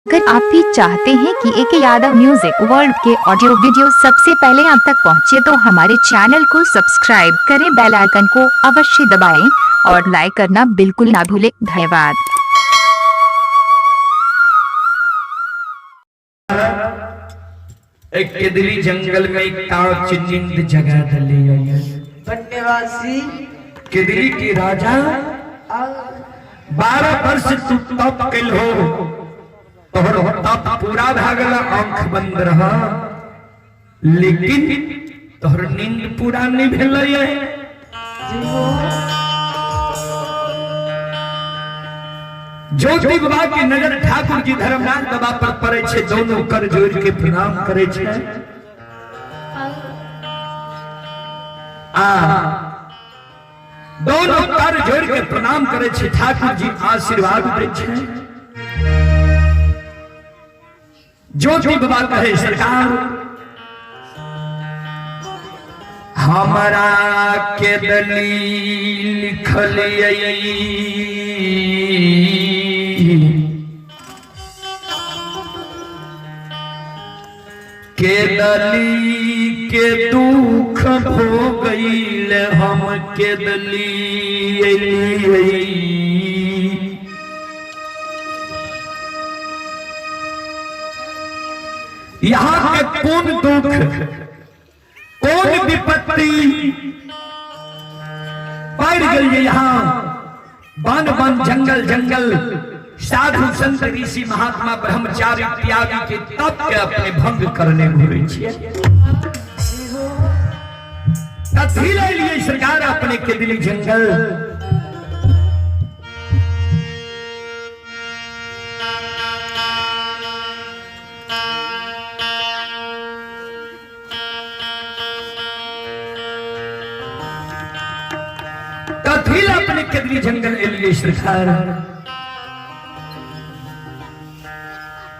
अगर आप भी चाहते हैं कि AK यादव म्यूजिक वर्ल्ड के ऑडियो वीडियो सबसे पहले आप तक पहुंचे तो हमारे चैनल को सब्सक्राइब करें, बेल आइकन को अवश्य दबाएं और लाइक करना बिल्कुल ना भूलें। धन्यवाद। एक केदली जंगल में एक ताव चिन्निंद जगह दली है बन्नेवासी केदली के राजा 12 वर्ष तप कल हो तोहर तप पूरा भागल, आंख बंद रहा, लेकिन तोहर नींद पूरा नहीं भेल। ज्योति बाबा की नजर ठाकुर जी धर्मराज बाबा पर पड़े छे, दोनों कर जोड़ के प्रणाम करे छे। दोनों कर जोड़ के प्रणाम करे छे, ठाकुर जी आशीर्वाद दे छे। ज्योति बाबा कहे सरकार हमारा के दलील लिखलिए के दली के दुख हो गईल, हम के दली यहाँ के कौन दुख कौन विपत्ति पड़ गई। यहाँ वन वन जंगल जंगल साधु संत ऋषि महात्मा ब्रह्मचारी त्यागी के तप के अपने भंग करने घूरे छिए। कथी ले लिए सरकार अपने के दिली जंगल अपने केदली जंगल एलिए सरकार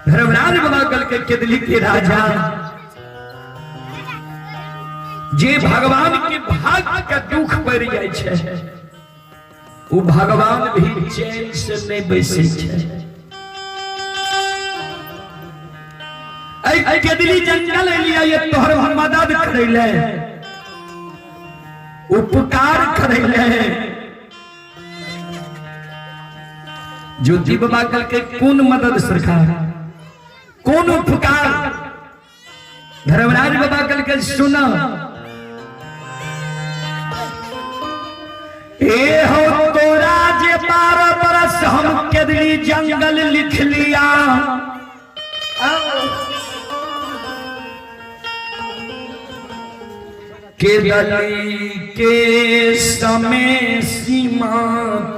धर्मराज बाबा कल के केदली के राजा जे भगवान के भाग्य का दुख पड़ जाए छे, वो भगवान भी चैन से नहीं बैसे छे। ऐ केदली जंगल एलिए ये तोहर मदद करैले, उपकार करैले। ज्योति बाबा कल के कौन मदद सरकार कौन उपकार धर्मराज बाबा कल के सुना। ए हो तोरा जे 12 बरस हम केदली जंगल लिख लिया, केदली के समय सीमा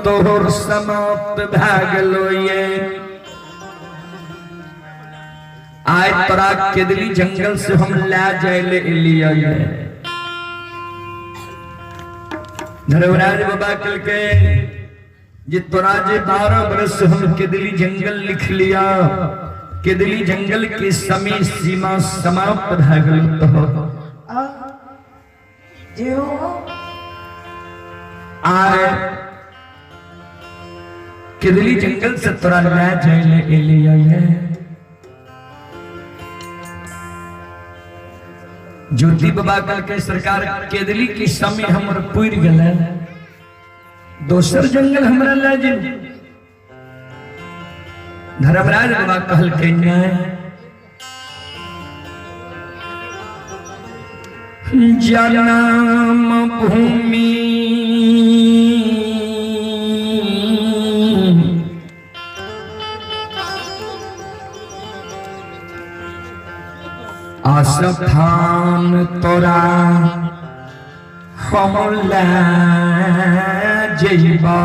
तोहर समाप्त भागलो ये। आज तोरा केदली जंगल से हम ला जाए लिया ये। धर्मराज बाबा कल के जे तोरा जे 12 बरस हम केदली जंगल लिख लिया, केदली जंगल के समय सीमा समाप्त भागलो तो आए केदली जंगल से तोरा ला जाए ले। ज्योति बाबा कल के सरकार केदली के समय हमर पुर गले, दोसर जंगल हमरा ला जे। धर्मराज बाबा कहल के जन्म भूमि आस्थान तोरा हम ला जइबा।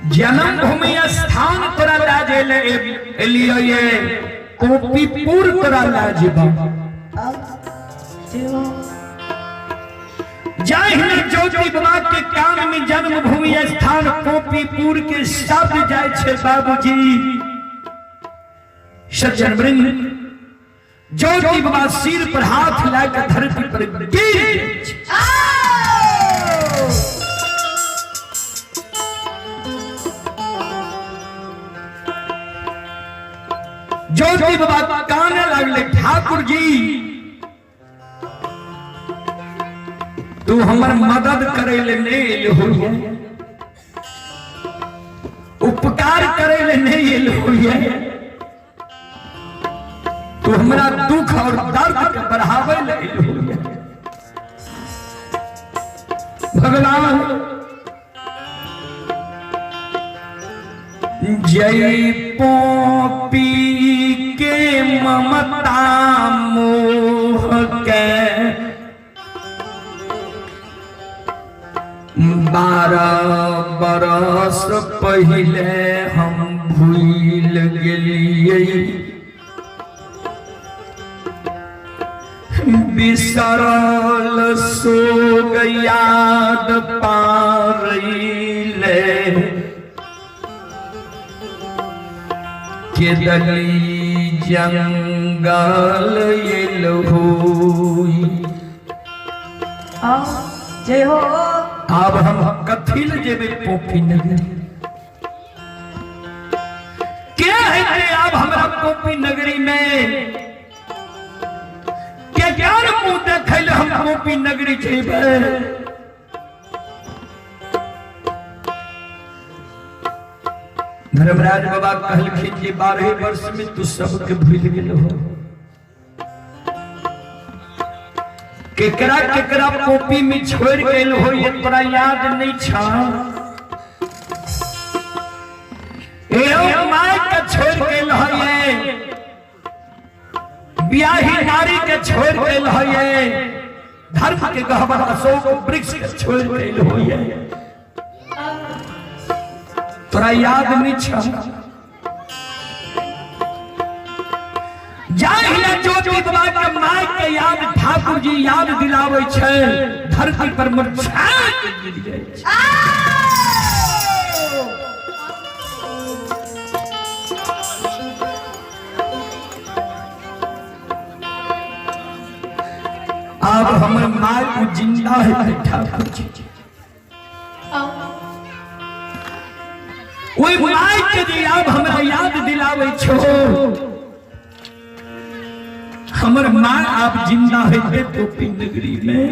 जन्म भूमि स्थान तोरा लाजे लिए कोपीपुर तोरा लाजबा। जय हिंद ज्योति बाबा के कान में जन्मभूमि स्थान कोपीपुर के शब्द जाय छे बाबूजी। सज्जन वृंद ज्योति बाबा सिर पर हाथ लाकर धरती पर गिर ज्योति बाबा कहने लगले ठाकुर जी तू हमर मदद करे ले नहीं होइए, उपकार करे ले नहीं होइए, तू हमरा दुख और दर्द के बढ़ावे ले होइए। भगवान जय पोपी के ममता मोह के 12 बरस पहले हम भूल गेलिए, बिसरल सोग याद पारइले, के दली जंगल होई। जय हो। अब हम कथिल जेबे पोपी नगरी क्या है अब हमरा पोपी नगरी में क्या ज्ञान मुंह देखल हम पोपी नगरी जेबे। धर्मराज बाबा कहलखिन कि 12 वर्ष में तू सबके भूल गेल हो, केकरा केकरा पोपी में छोड़ गेल हो ये तोरा याद नहीं छा। माय के छोड़ गेल हो ये, ब्याही नारी के छोड़ गेल हो ये, धर्म के गहवर अशोक वृक्ष के छोड़ गेल हो ये, तोरा याद नहीं छा। जाहिला ज्योति बाबा के माय के याद ठाकुर जी याद दिलावे छे, धरती पर मुरझा के गिर जाए छे। अब हमर माय को जिंदा है ठाकुर जी, ओई माय के जी अब हमरा याद दिलावे छो। हमर माँ आप जिंदा है पोपी नगरी में,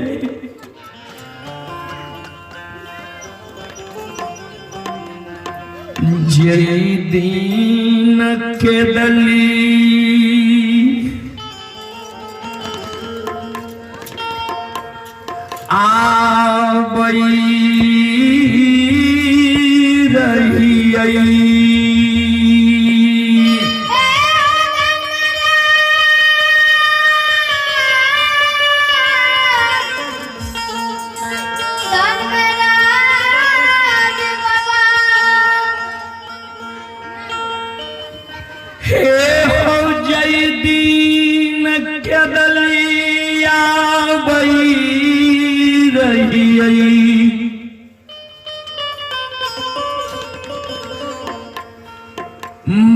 जय दीन के दली आवई रही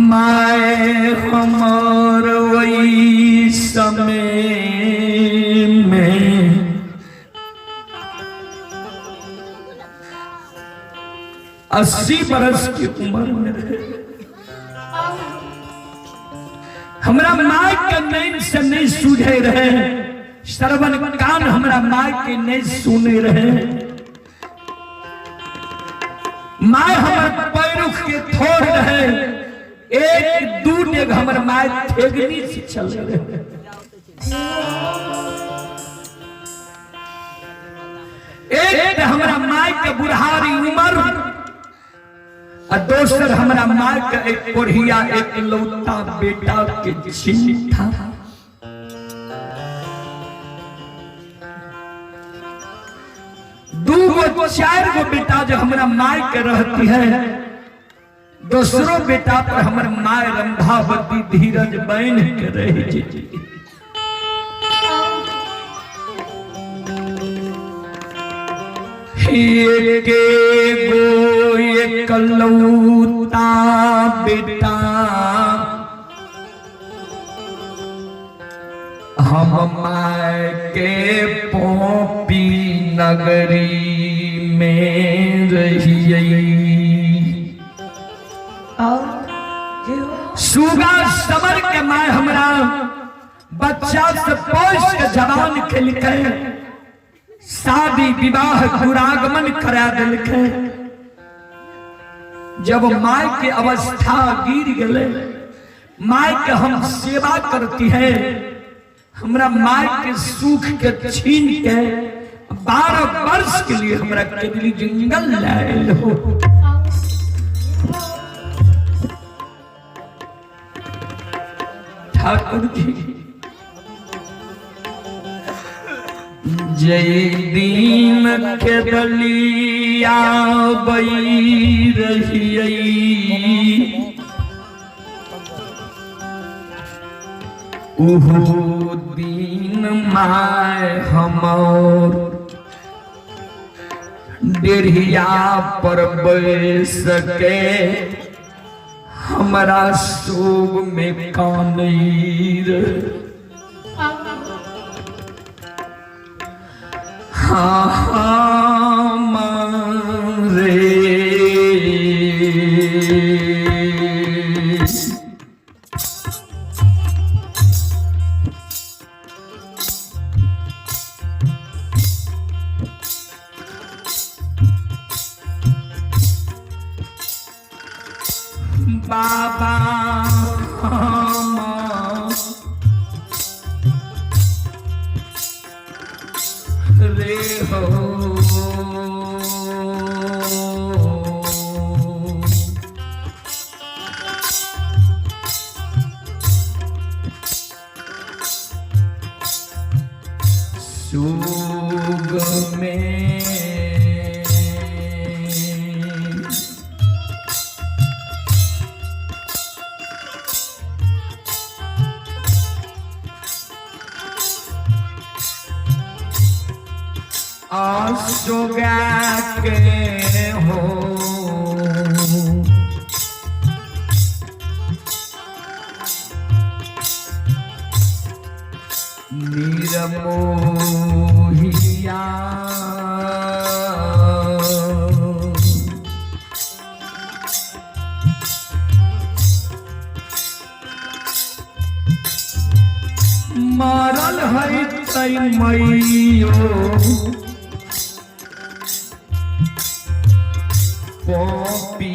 माए हमार वही समय में 80 बरस की उम्र में रहे, हमरा माय के नैन से नहीं सूझे रहे, श्रवण कान हमरा माय के नहीं सुने रहे, माय हमर पैरुख के थोड़ रहे, एक दूर एक हमर माय ठेगनी से चल रहे। एक हमरा माय के बुढ़ारी उम्र और दोसर हमरा माय के एक कोढ़िया एक लौता बेटा के चिन्ह था। दूगो 4 गो बेटा जो हमरा माय के रहती है, दूसरो बेटा पर हमर माय रंभावती धीरज बन के रही जी। के गो एक लौता बेटा हम मायके पोपी नगरी में रहिए। सुगा समर के माय हमरा बच्चा से पोष के जवान खेल के शादी विवाह दुरागमन करा दिल के। जब माय के अवस्था गिर गए, माय के हम सेवा करती है, हमरा माय के सुख के छीन के 12 वर्ष के लिए हमरा केदली जंगल लायल हो। ठाकुर जी जय दीन के दलिया बई रहिए। उहो दीन माय हमर डेढ़िया पर बैस के हमरा शोभ में कानैर। रे बाबा रे हो सुग में आसुगा के हो निरमोहिया मारल है तै मैयो पोपी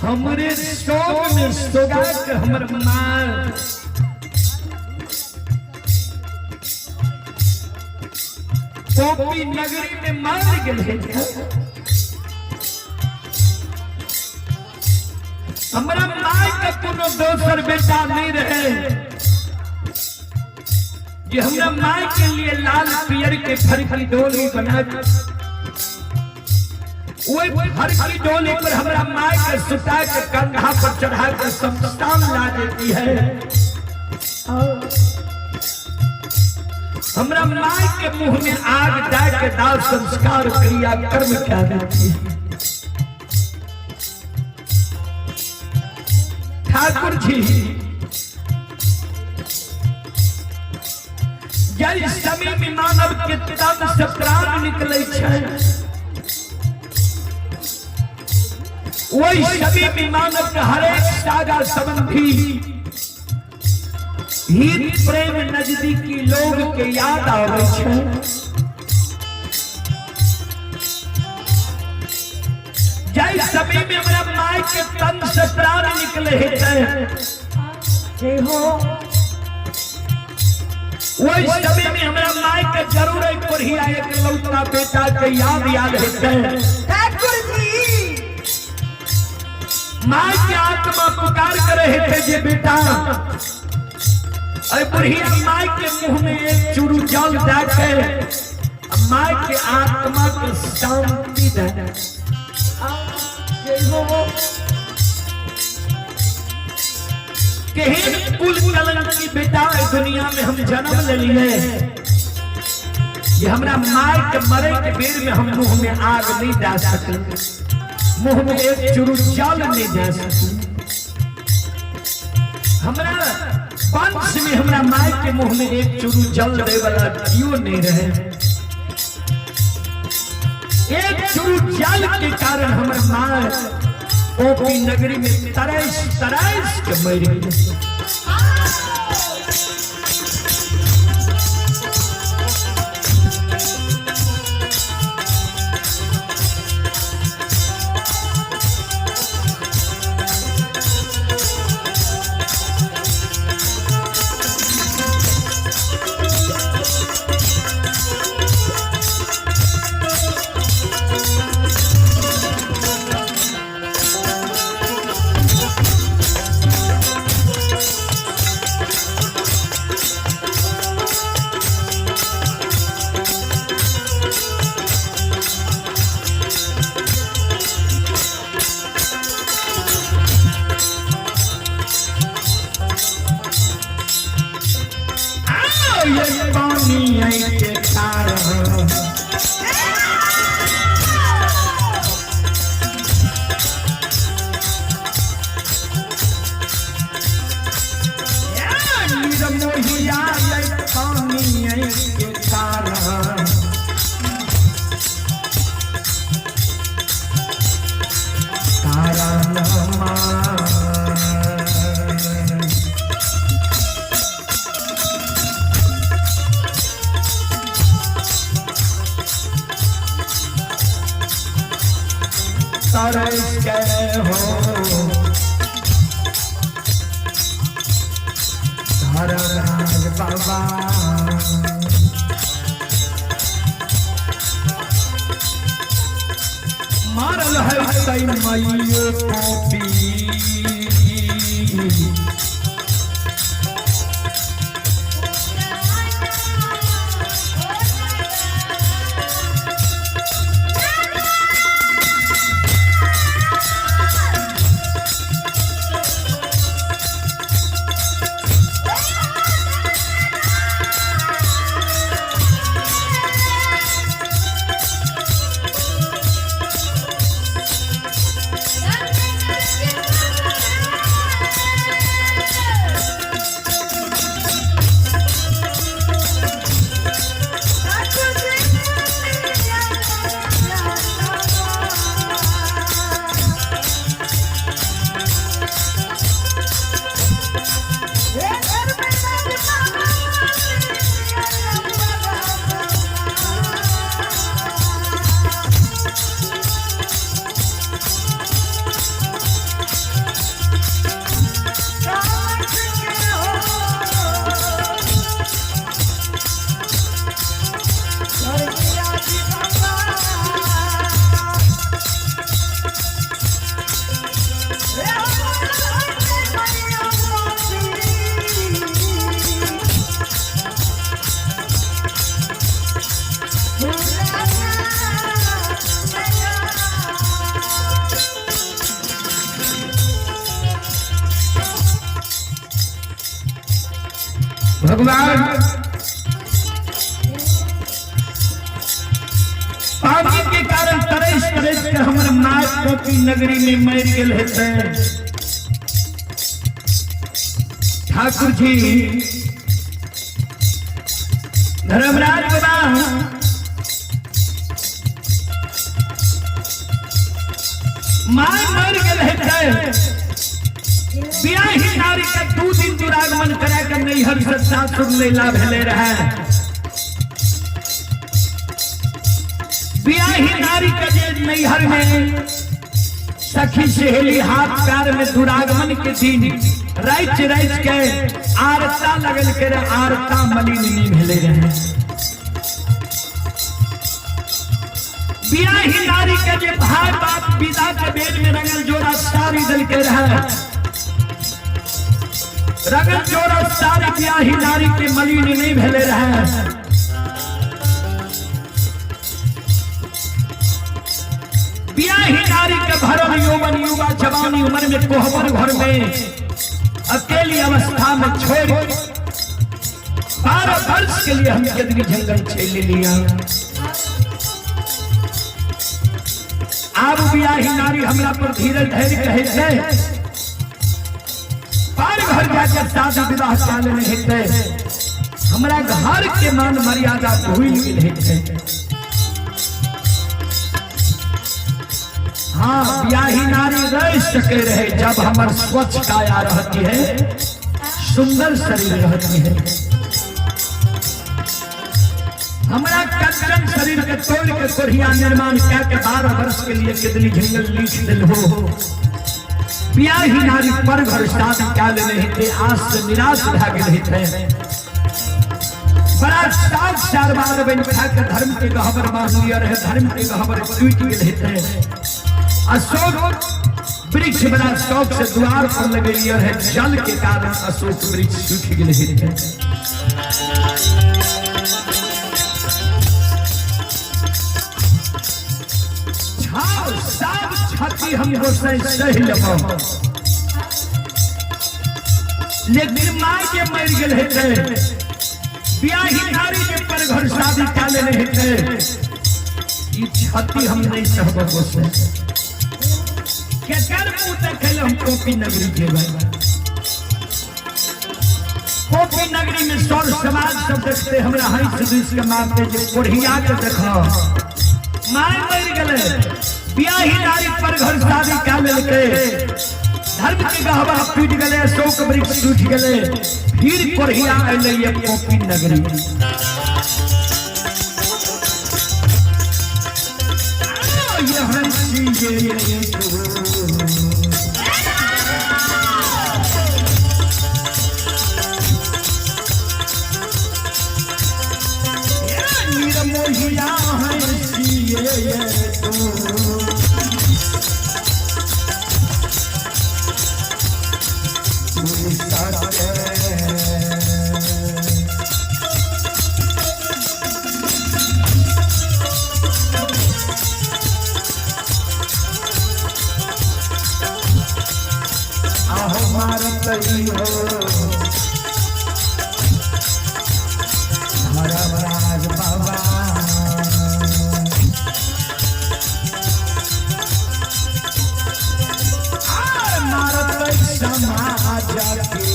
हमरे शोक में सोगा के हमर मार पोपी नगरी में मार गए। हमारा माय का कोनो दोसर बेटा नहीं रहे। ये हमरा माय के लिए लाल पियर के फर की डोली बना हर की डोली पर हमारा माय के सुता के कंधा पर चढ़ा कर शमशान ला देती है। हमारा माय के मुंह में आग डाल के दाल संस्कार क्रिया कर्म क्या देती है। ठाकुर जी जल समय में मानव के तन से प्राण निकले छे, वही सभी में मानव के हरेक सागा संबंधी हित प्रेम नजदीकी लोग के याद आवे छे। जय सभी में हमारा माय के तन से प्राण निकले हो, वही सभी में हमारा माय के जरूर एक पर ही एक लौटा बेटा के याद है। माय के आत्मा पुकार कर रहे थे जे बेटा, अरे बुढ़िया माय के मुंह में एक चूरू जल जाके माय के आत्मा को शांति दे। कहीं कुल कलंक की बेटा दुनिया में हम जन्म ले लिए, ये हमरा माय के मरे के बेर में हम मुंह में आग नहीं डाल सकते, मुंह में एक चुरू जल नहीं जा सकते। हमरा पंच में हमरा माय के मुंह में एक चुरू जल दे वाला क्यों नहीं रहे। एक चुरू जल के कारण हमर माय पोपी नगरी में तरस तरस के मर गई। मारल है तई मैयो पोपी, भगवान पानी के कारण तरस तरस के हमर माँ कोपी नगरी में मर गेल हेतै। ठाकुर जी धर्मराज बाबा माँ मर गेल हेतै। बियाही नारी के 2 दिन दुरागमन करा के नैहर से सासुर लैला भेले रहे। बियाही नारी के जे नैहर में सखी सहेली हाथ पैर में दुरागमन के दिन राइच राइच के आरता लगल के आरता मलिनी भेले रहे। बियाही नारी के जे भाई बाप विदा के बेद में रंगल जोड़ा सारी दल के रहे। रंगल जोड़ा सारी बियाही नारी के मलिनी नहीं भेले रहे। बियाही नारी के भरल यौवन युवा जवानी उम्र में कोहबर घर में अकेली अवस्था में छोड़ 12 वर्ष के लिए हम केदली जंगल छेल लिया। आब बियाही नारी हमरा पर धीरज धैर्य कहे छै। बार घर जाकर शादी विवाह चाल नहीं हेतै। हमरा घर के मान मर्यादा भूल गेल हेतै। हाँ बियाही नारी रह सके रहे जब हमार स्वच्छ काया रहती है, सुंदर शरीर रहती है। हमारा कंचन शरीर के तोड़ के कोढ़िया निर्माण करके 12 वर्ष के लिए केदली जंगल लिख दिल हो। बियाही नारी पर घर शादी काल नहीं थे। आज से निराश भा गेल हेतै। बड़ा साल 4 बार बन खा के धर्म के गहबर मान लिया रहे। धर्म के गहबर टूट गेल हेतै। अशोक वृक्ष बड़ा शौक से द्वार पर लगे लिया है। जल के कारण अशोक वृक्ष सूख गेल हेतै। सब छाती हम गोसाई सह लेबो, लेकिन माय के मर गेल हेतै। बियाही नारी के पर घर शादी काले नहीं हेतै। ई छाती हम नहीं सहबो गोसाई। केकर मुंह देखे हम कोपी नगरी जेबै। कोपी नगरी में सौर समाज सब देखते हमरा हंस दिस के मारते जे कोढ़िया के देखो माय मर गेलै। बियाही नारी पर घर शादी काल लेके धर्म के गहवा टूट गए। अशोक वृक्ष टूट गए। फिर कोढ़िया अइले ये कोपी नगरी। ये हंसी मोहिया धर्मराज बाबा मारत समाज के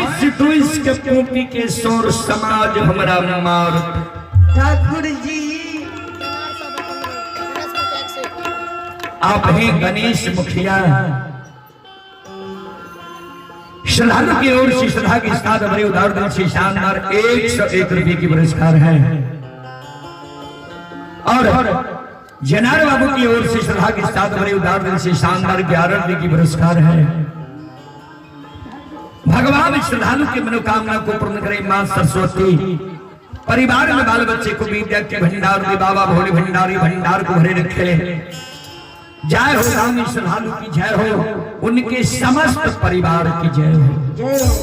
भैंस तो इसके पोपी के शोर समाज हमरा मार। ठाकुर जी आप हैं गणेश मुखिया, श्रद्धालु की ओर से श्रद्धा के साथ बड़े उदार दिल से शानदार 101 रुपए की पुरस्कार है। और जनार बाबू की ओर से श्रद्धा के साथ बड़े उदार दिल से शानदार 11 रुपए की पुरस्कार है। भगवान श्रद्धालु की मनोकामना को पूर्ण करे मां सरस्वती। परिवार में बाल बच्चे को विद्या के भंडार दे, बाबा भोले भंडारी भंडार को भरे रखे। जय हो राम श्रद्धालु की जय हो, उनके समस्त परिवार की जय हो। जय हो।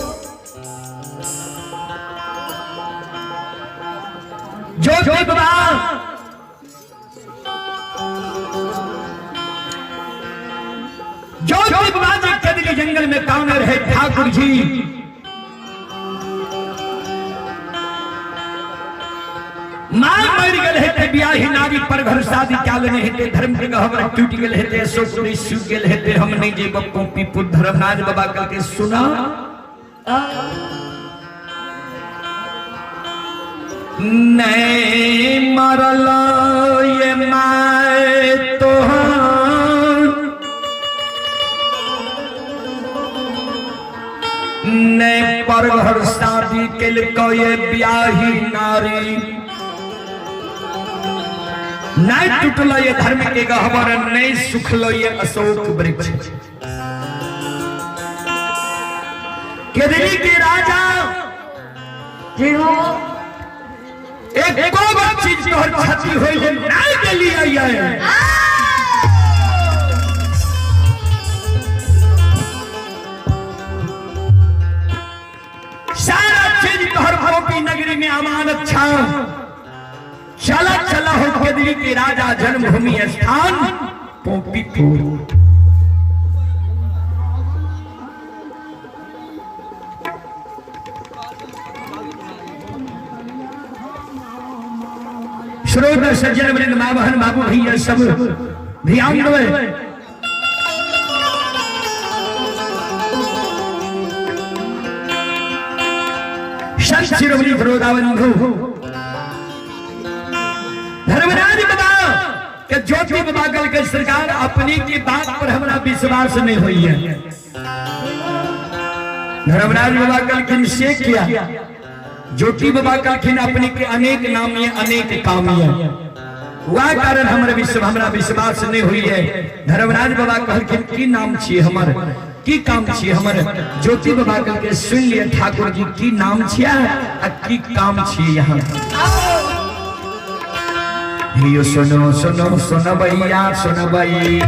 ज्योति बाबा जी के जंगल में काम रहे ठाकुर जी। मां मर गए हेते, ब्याही नारी पर घर शादी क्या लेने हेते, धर्म के गहवर टूट गए हेते, सोचने सूख गए हेते, हम नहीं जे बप्पो पीपुर धर्मराज बाबा करके सुना। नहीं मरला ये मैं तो नहीं पर घर शादी के लिए ये ब्याही नारी नहीं टूटलो ये धर्म के गहवर, नहीं सुखलो ये अशोक वृक्ष। केदली के राजा जय हो। एक चीज तोहर क्षति होई है नहीं दिली आई है। सारा चीज तोहर गोपी नगरी में अमानत छा। चला चला हो केदली के राजा जन्मभूमि स्थान पोपीपुर। श्रोता सज्जन वृंद, मां बहन बाबू भैया सब ध्यान दो। संत शिरोमणि वृंदावंधु धर्मराज बाबा के ज्योति बाबा कल के सरकार अपनी की बात पर हमारा विश्वास नहीं हुई है। धर्मराज बाबा कल किन से किया, ज्योति बाबा कल अपने के अनेक नाम है, अनेक काम है, वह कारण हमारा विश्वास नहीं हुई है। धर्मराज बाबा कहलखिन की नाम छिए हमर, की काम छिए हमर। ज्योति बाबा कल के सुन लिए ठाकुर जी की नाम छिया आ की काम छिए यहाँ। यो सुनो सुनो सुनो भैया सुनो भैया,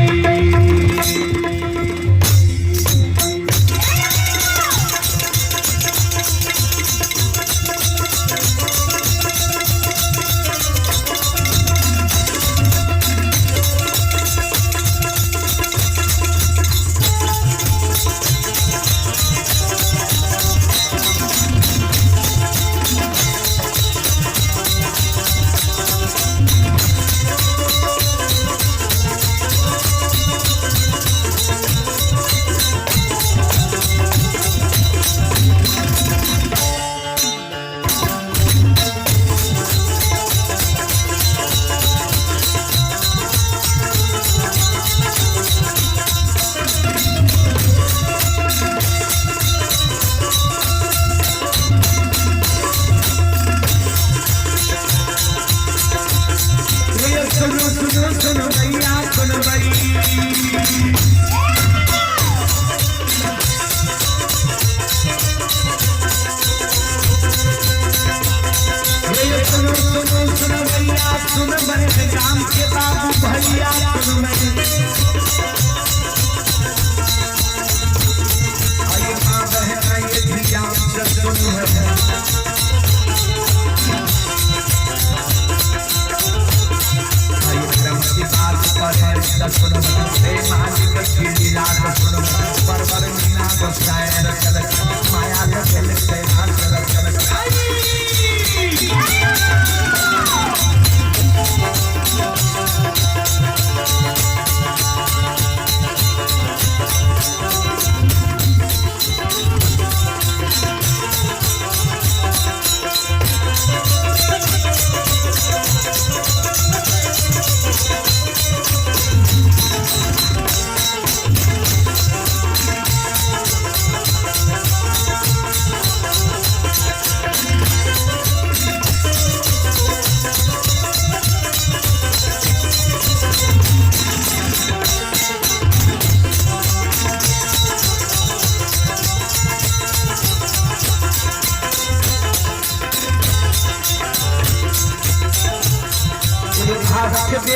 सुन बड़े काम के बाबू भैया सुन आइए मां बहन आइए ध्यान से सुन आइए धर्म की बात पर है सुन हे महालिक की लीला सुन परवर मीना गोसाई रचल माया के दिल से हाथ रचल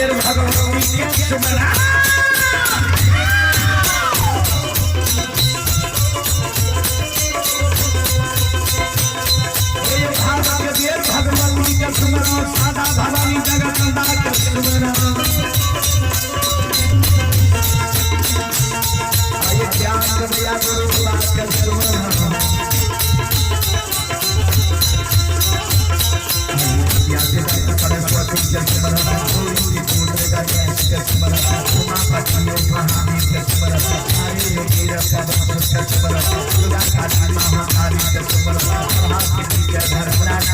कबीर भगवती के सुमरा कबीर भगवती के सुमरा सादा भवानी जगदम्बा के सुमरा आये ज्ञान कबीर गुरु बात के सुमरा सरस्वती के स्मरण गौरी पुत्र गणेश के स्मरण उमापति महादेव के स्मरण हरे योगी पवन के स्मरण दुर्गा काली महाकाली के स्मरण महादेवी के धर्मराज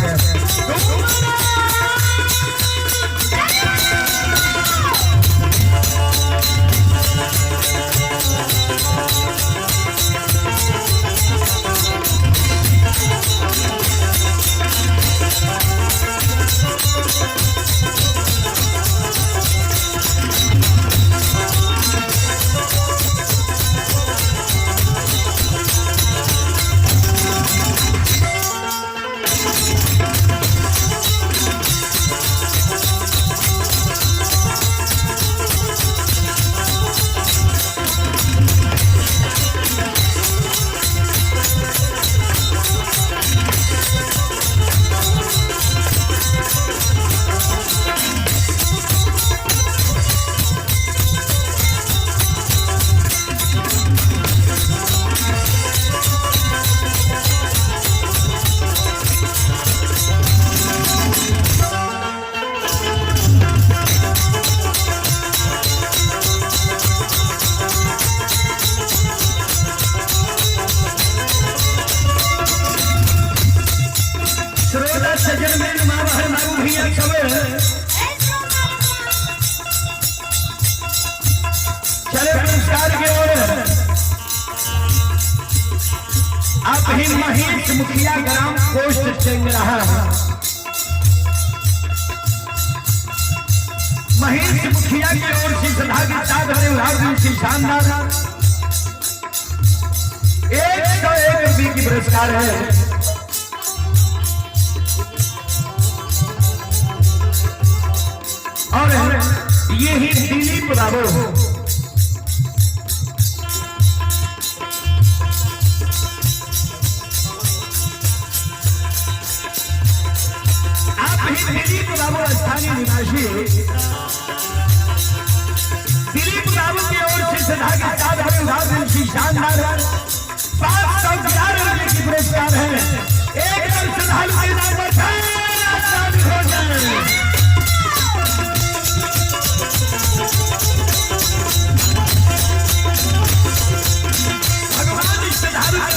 चले पुरस्कार की ओर आप ही महेश मुखिया ग्राम पोस्ट चल रहा है। महेश मुखिया की ओर से सदा के साथ हमारे उदाहरण से शानदार 101 रुपये की पुरस्कार है। और ये ही दिलीप बाबू आप ही दिलीप बाबू स्थानीय निवासी दिलीप बाबू की ओर से सदा के साथ हमें उदाहरण की शानदार 511 रुपये की पुरस्कार है। एक श्रद्धालु के नाम पर हो जाए।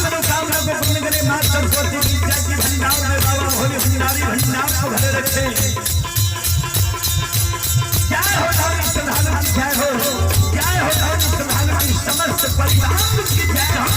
मनोकामना को पूर्ण करे मां सरस्वती विद्या की भंडार में बाबा भोले भंडारी भंडार को भरे रखे। जय हो धामी श्रद्धालु की जय हो, जय हो धामी श्रद्धालु की समस्त परिवार की जय हो।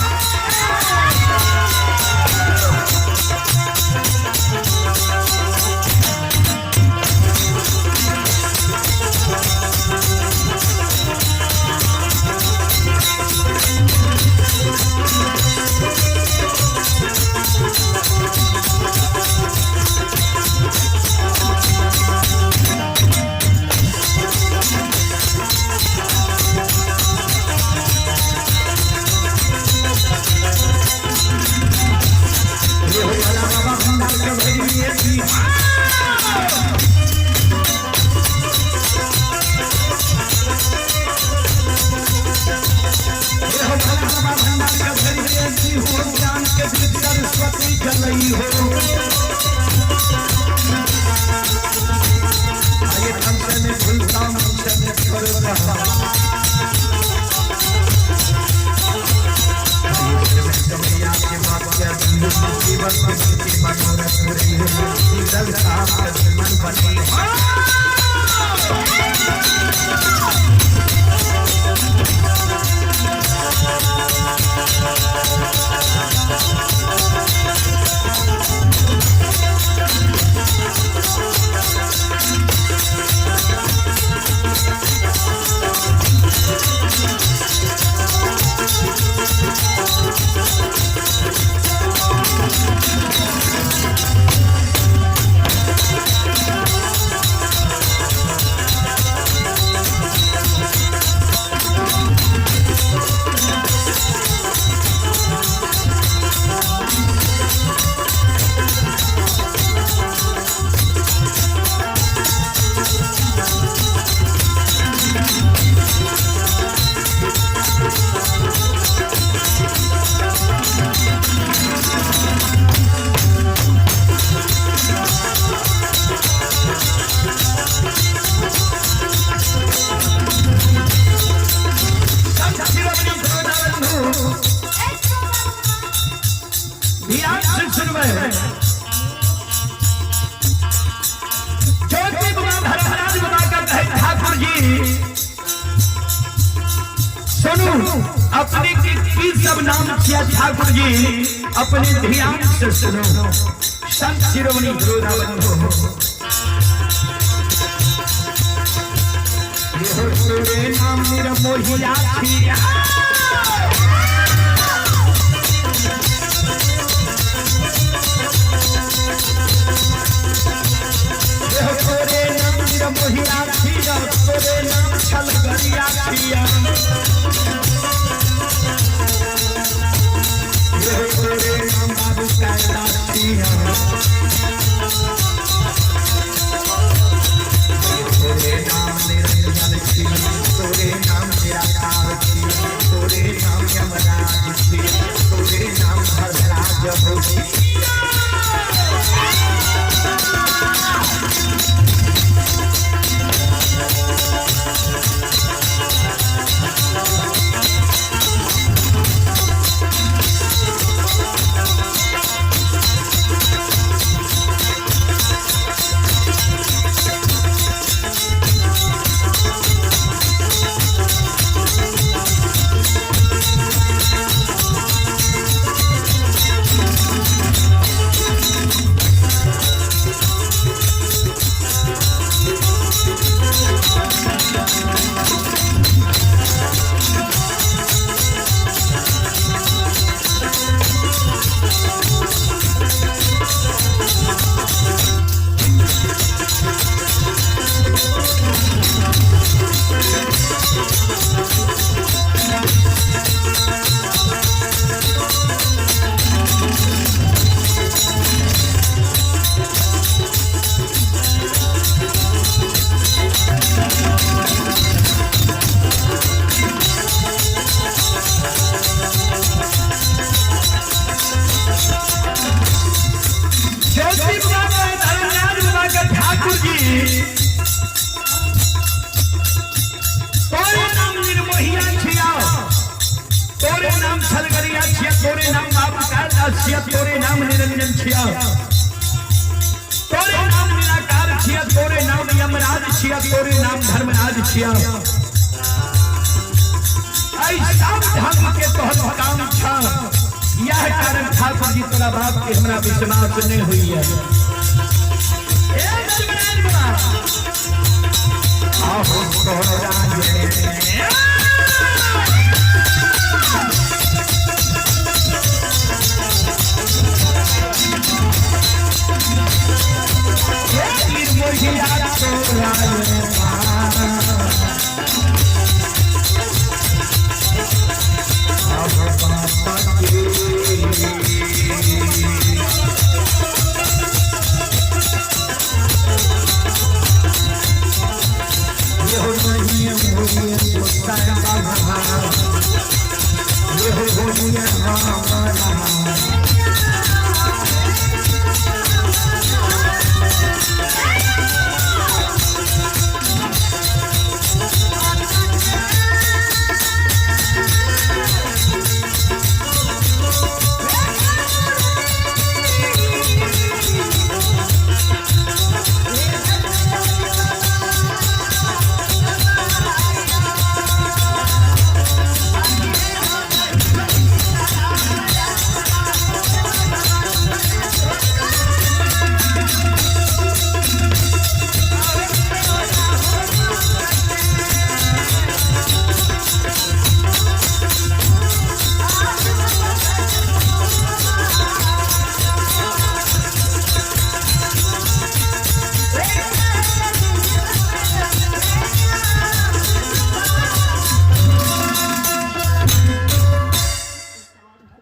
सरस्वती चलई हो आगे हमसे में भूलता हमसे में करो कमरिया के बात क्या जीवन की मनोरथ रही हो दल साहब का मन बनी में ज्योति बाबा धर्मराज बाबा का कहे ठाकुर जी सुनो अपने की सब नाम किया ठाकुर जी अपने ध्यान से सुनो संत शिरोमणि गुरुदावन तोरे नाम निर्मोहिया छिया तोरे नाम निर्मोहिया छिया तोरे नाम छलगरिया छिया तोरे नाम बाबू कैलाश छिया तोरे नाम निरंजन छिया तोरे नाम निराकार छिया तोरे नाम यमराज छिया तोरे नाम धर्मराज हो छिया तोरे नाम निरंजन छिया तोरे नाम निराकार छिया तोरे नाम यमराज छिया तोरे नाम धर्मराज छिया ऐसा ढंग के तोहर काम छा यह कारण ठाकुर जी तोरा बाप के हमरा विश्वास नहीं हुई है ए धर्मराज बाबा आहो तोरा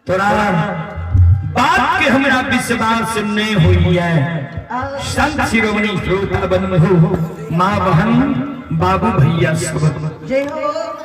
तोरा बात के हमरा विश्वास नहीं हुई है संत शिरोमणि श्रोता बन माँ बहन बाबू भैया सब जय हो।